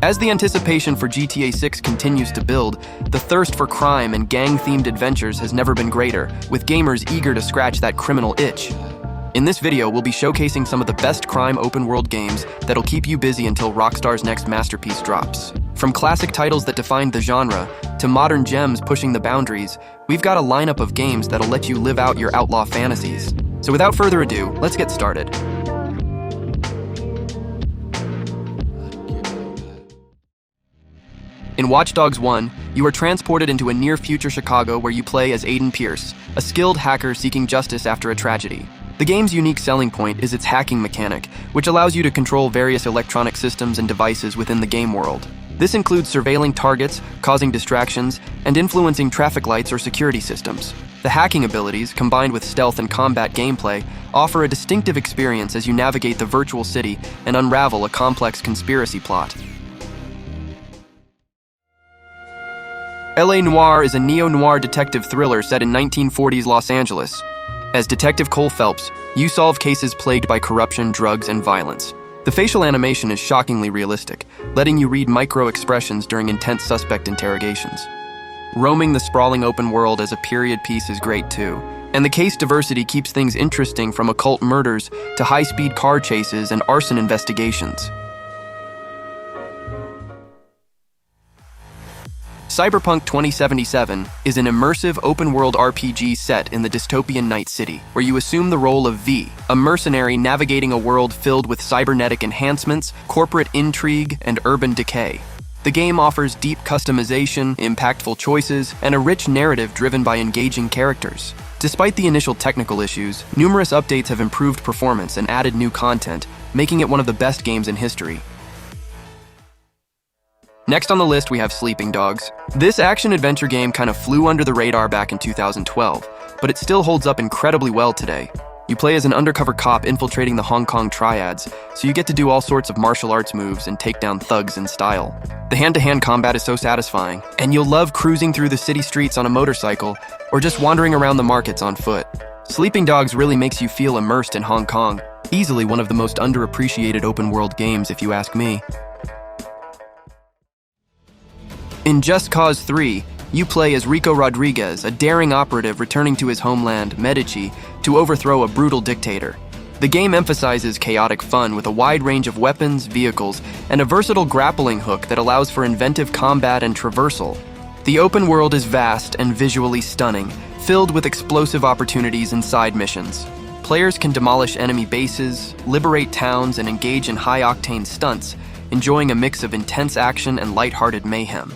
As the anticipation for GTA 6 continues to build, the thirst for crime and gang-themed adventures has never been greater, with gamers eager to scratch that criminal itch. In this video, we'll be showcasing some of the best crime open-world games that'll keep you busy until Rockstar's next masterpiece drops. From classic titles that defined the genre, to modern gems pushing the boundaries, we've got a lineup of games that'll let you live out your outlaw fantasies. So without further ado, let's get started. In Watch Dogs 1, you are transported into a near-future Chicago where you play as Aiden Pierce, a skilled hacker seeking justice after a tragedy. The game's unique selling point is its hacking mechanic, which allows you to control various electronic systems and devices within the game world. This includes surveilling targets, causing distractions, and influencing traffic lights or security systems. The hacking abilities, combined with stealth and combat gameplay, offer a distinctive experience as you navigate the virtual city and unravel a complex conspiracy plot. LA Noire is a neo-noir detective thriller set in 1940s Los Angeles. As Detective Cole Phelps, you solve cases plagued by corruption, drugs, and violence. The facial animation is shockingly realistic, letting you read micro-expressions during intense suspect interrogations. Roaming the sprawling open world as a period piece is great too, and the case diversity keeps things interesting from occult murders to high-speed car chases and arson investigations. Cyberpunk 2077 is an immersive open-world RPG set in the dystopian Night City, where you assume the role of V, a mercenary navigating a world filled with cybernetic enhancements, corporate intrigue, and urban decay. The game offers deep customization, impactful choices, and a rich narrative driven by engaging characters. Despite the initial technical issues, numerous updates have improved performance and added new content, making it one of the best games in history. Next on the list, we have Sleeping Dogs. This action-adventure game kind of flew under the radar back in 2012, but it still holds up incredibly well today. You play as an undercover cop infiltrating the Hong Kong triads, so you get to do all sorts of martial arts moves and take down thugs in style. The hand-to-hand combat is so satisfying, and you'll love cruising through the city streets on a motorcycle or just wandering around the markets on foot. Sleeping Dogs really makes you feel immersed in Hong Kong. Easily one of the most underappreciated open-world games, if you ask me. In Just Cause 3, you play as Rico Rodriguez, a daring operative returning to his homeland, Medici, to overthrow a brutal dictator. The game emphasizes chaotic fun with a wide range of weapons, vehicles, and a versatile grappling hook that allows for inventive combat and traversal. The open world is vast and visually stunning, filled with explosive opportunities and side missions. Players can demolish enemy bases, liberate towns, and engage in high-octane stunts, enjoying a mix of intense action and lighthearted mayhem.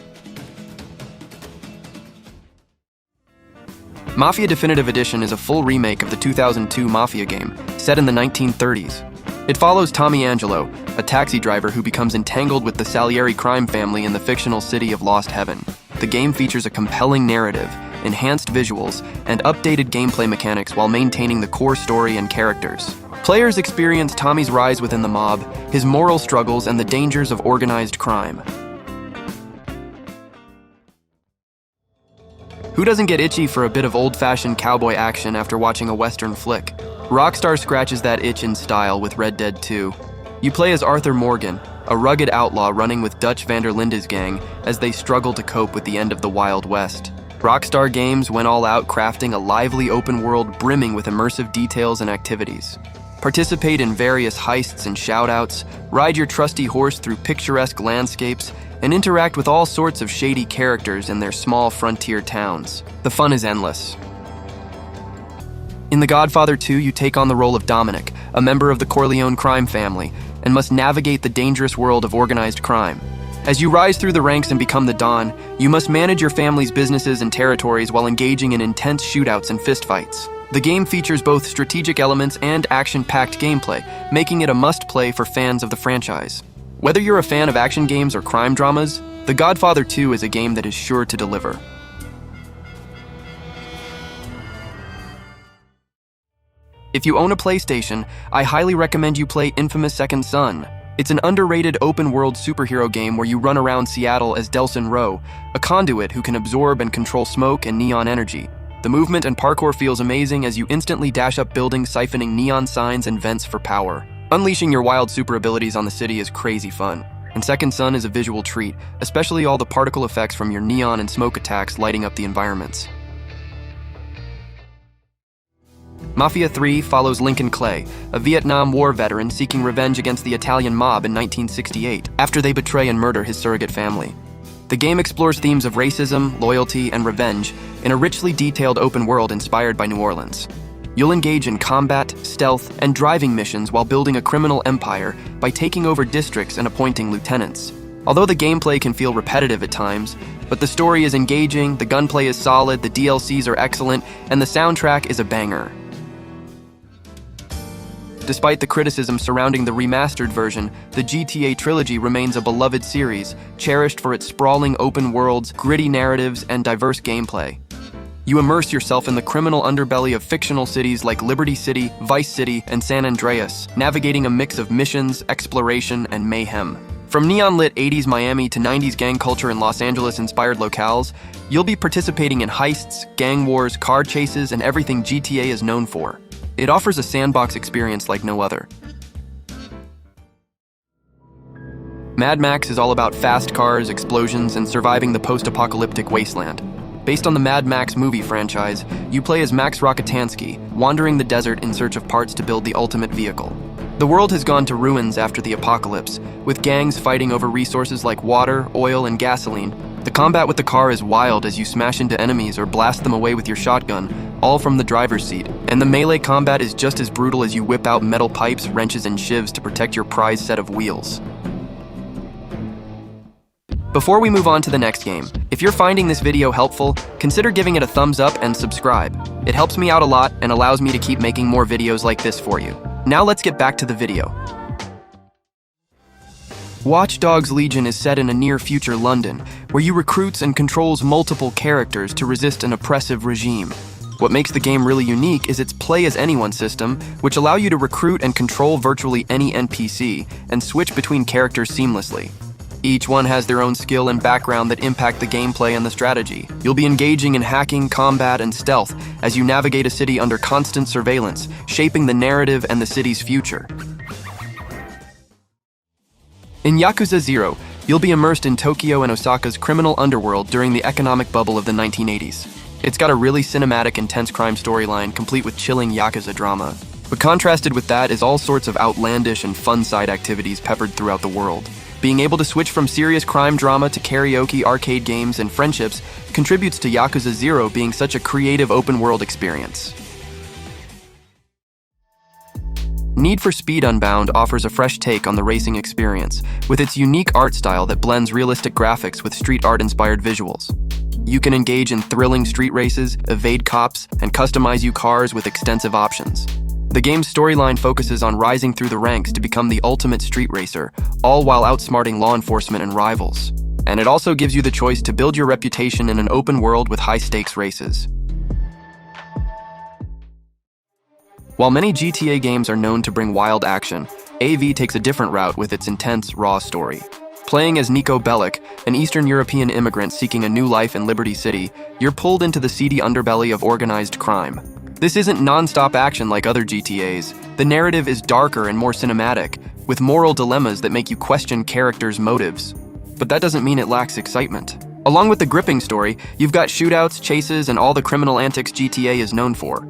Mafia Definitive Edition is a full remake of the 2002 Mafia game, set in the 1930s. It follows Tommy Angelo, a taxi driver who becomes entangled with the Salieri crime family in the fictional city of Lost Heaven. The game features a compelling narrative, enhanced visuals, and updated gameplay mechanics while maintaining the core story and characters. Players experience Tommy's rise within the mob, his moral struggles, and the dangers of organized crime. Who doesn't get itchy for a bit of old-fashioned cowboy action after watching a Western flick? Rockstar scratches that itch in style with Red Dead 2. You play as Arthur Morgan, a rugged outlaw running with Dutch van der Linde's gang as they struggle to cope with the end of the Wild West. Rockstar Games went all out crafting a lively open world brimming with immersive details and activities. Participate in various heists and shoutouts, ride your trusty horse through picturesque landscapes, and interact with all sorts of shady characters in their small frontier towns. The fun is endless. In The Godfather II, you take on the role of Dominic, a member of the Corleone crime family, and must navigate the dangerous world of organized crime. As you rise through the ranks and become the Don, you must manage your family's businesses and territories while engaging in intense shootouts and fistfights. The game features both strategic elements and action-packed gameplay, making it a must-play for fans of the franchise. Whether you're a fan of action games or crime dramas, The Godfather II is a game that is sure to deliver. If you own a PlayStation, I highly recommend you play Infamous Second Son. It's an underrated open-world superhero game where you run around Seattle as Delsin Rowe, a conduit who can absorb and control smoke and neon energy. The movement and parkour feels amazing as you instantly dash up buildings siphoning neon signs and vents for power. Unleashing your wild super abilities on the city is crazy fun. And Second Son is a visual treat, especially all the particle effects from your neon and smoke attacks lighting up the environments. Mafia III follows Lincoln Clay, a Vietnam War veteran seeking revenge against the Italian mob in 1968 after they betray and murder his surrogate family. The game explores themes of racism, loyalty, and revenge in a richly detailed open world inspired by New Orleans. You'll engage in combat, stealth, and driving missions while building a criminal empire by taking over districts and appointing lieutenants. Although the gameplay can feel repetitive at times, but the story is engaging, the gunplay is solid, the DLCs are excellent, and the soundtrack is a banger. Despite the criticism surrounding the remastered version, the GTA Trilogy remains a beloved series, cherished for its sprawling open worlds, gritty narratives, and diverse gameplay. You immerse yourself in the criminal underbelly of fictional cities like Liberty City, Vice City, and San Andreas, navigating a mix of missions, exploration, and mayhem. From neon-lit 80s Miami to 90s gang culture in Los Angeles-inspired locales, you'll be participating in heists, gang wars, car chases, and everything GTA is known for. It offers a sandbox experience like no other. Mad Max is all about fast cars, explosions, and surviving the post-apocalyptic wasteland. Based on the Mad Max movie franchise, you play as Max Rokitansky, wandering the desert in search of parts to build the ultimate vehicle. The world has gone to ruins after the apocalypse, with gangs fighting over resources like water, oil, and gasoline. The combat with the car is wild as you smash into enemies or blast them away with your shotgun, all from the driver's seat. And the melee combat is just as brutal as you whip out metal pipes, wrenches, and shivs to protect your prized set of wheels. Before we move on to the next game, if you're finding this video helpful, consider giving it a thumbs up and subscribe. It helps me out a lot and allows me to keep making more videos like this for you. Now let's get back to the video. Watch Dogs Legion is set in a near-future London, where you recruits and controls multiple characters to resist an oppressive regime. What makes the game really unique is its play-as-anyone system, which allow you to recruit and control virtually any NPC and switch between characters seamlessly. Each one has their own skill and background that impact the gameplay and the strategy. You'll be engaging in hacking, combat, and stealth as you navigate a city under constant surveillance, shaping the narrative and the city's future. In Yakuza 0, you'll be immersed in Tokyo and Osaka's criminal underworld during the economic bubble of the 1980s. It's got a really cinematic, intense crime storyline, complete with chilling Yakuza drama. But contrasted with that is all sorts of outlandish and fun side activities peppered throughout the world. Being able to switch from serious crime drama to karaoke, arcade games, and friendships contributes to Yakuza 0 being such a creative open-world experience. Need for Speed Unbound offers a fresh take on the racing experience, with its unique art style that blends realistic graphics with street art-inspired visuals. You can engage in thrilling street races, evade cops, and customize your cars with extensive options. The game's storyline focuses on rising through the ranks to become the ultimate street racer, all while outsmarting law enforcement and rivals. And it also gives you the choice to build your reputation in an open world with high-stakes races. While many GTA games are known to bring wild action, AV takes a different route with its intense, raw story. Playing as Nico Bellic, an Eastern European immigrant seeking a new life in Liberty City, you're pulled into the seedy underbelly of organized crime. This isn't non-stop action like other GTAs. The narrative is darker and more cinematic, with moral dilemmas that make you question characters' motives. But that doesn't mean it lacks excitement. Along with the gripping story, you've got shootouts, chases, and all the criminal antics GTA is known for.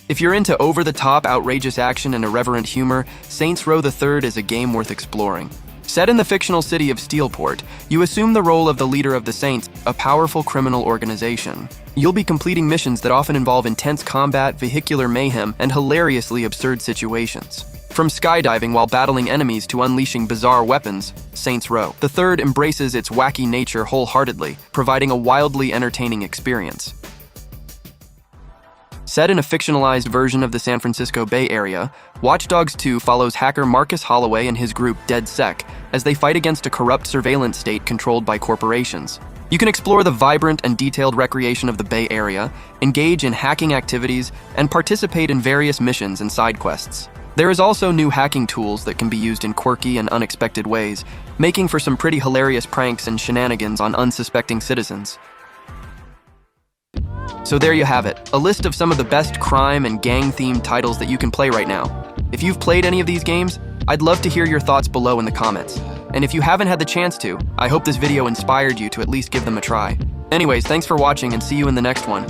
If you're into over-the-top, outrageous action and irreverent humor, Saints Row III is a game worth exploring. Set in the fictional city of Steelport, you assume the role of the leader of the Saints, a powerful criminal organization. You'll be completing missions that often involve intense combat, vehicular mayhem, and hilariously absurd situations. From skydiving while battling enemies to unleashing bizarre weapons, Saints Row III embraces its wacky nature wholeheartedly, providing a wildly entertaining experience. Set in a fictionalized version of the San Francisco Bay Area, Watch Dogs 2 follows hacker Marcus Holloway and his group DeadSec as they fight against a corrupt surveillance state controlled by corporations. You can explore the vibrant and detailed recreation of the Bay Area, engage in hacking activities, and participate in various missions and side quests. There is also new hacking tools that can be used in quirky and unexpected ways, making for some pretty hilarious pranks and shenanigans on unsuspecting citizens. So there you have it, a list of some of the best crime and gang-themed titles that you can play right now. If you've played any of these games, I'd love to hear your thoughts below in the comments. And if you haven't had the chance to, I hope this video inspired you to at least give them a try. Anyways, thanks for watching and see you in the next one.